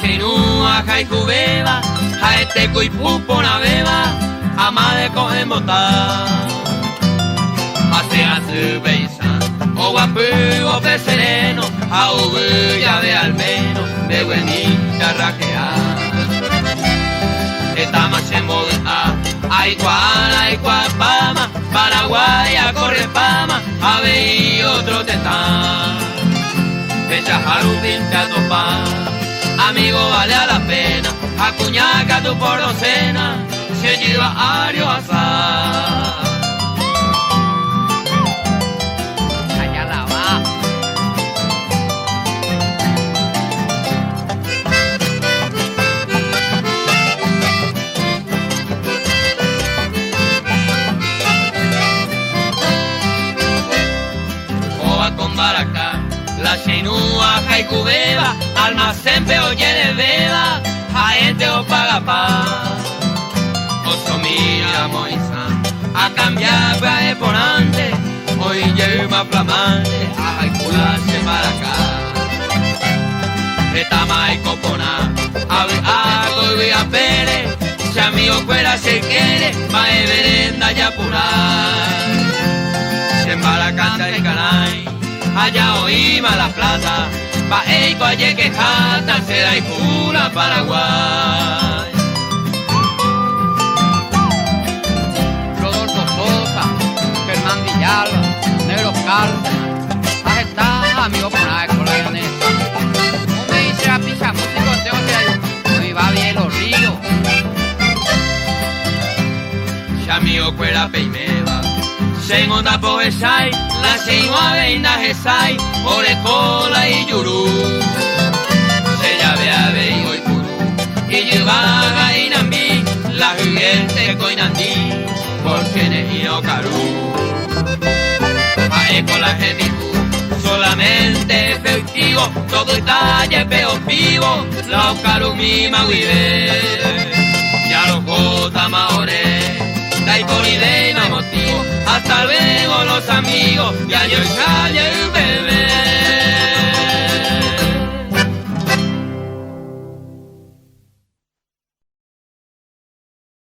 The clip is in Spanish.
xenúa, jaiku beba, jaeteco y pupo na beba, ama de coger botar. Hace su beisa, o guapu o pe sereno, a ya ve al menos, de buenita raquear. Estamos en moda, hay cual pama, Paraguay a corre pama, a ver y otro te está. Echa jarudín te atopar, amigo vale a la pena, acuñaca tu por docena, se lleva ario asar. Allá la va. Oba con baracá. La xenúa, jaiku beba, almacén oye de beba, jaente o paga pa. Oso mira moisa, a cambiar para exponente, hoy lleva flamante, a jaicularse para acá. Retama y copona, a ver algo y a pere, si amigo fuera se quiere, va a verenda y apurar. Se embaracanta el canay. Allá oíma la plata, pa' eico ayer que jata, será y pura Paraguay. Rodolfo Sosa, Germán Villalba, Negro Carlos, está amigo por la llaneta. No me dice la pizza músico, tengo que hoy va bien los ríos. Si amigo fuera peimeba, segunda poesai, la señora veina jesai, orecola y yurú. Se llave a veigo y purú, y llevaga y nambí, la gente coinandí, porque nejino carú. Ae con la gente solamente efectivo, todo está peo vivo, la ocaru mima huive, ya los gota maore. Y por idea y motivo, hasta luego los amigos, ya yo bebé.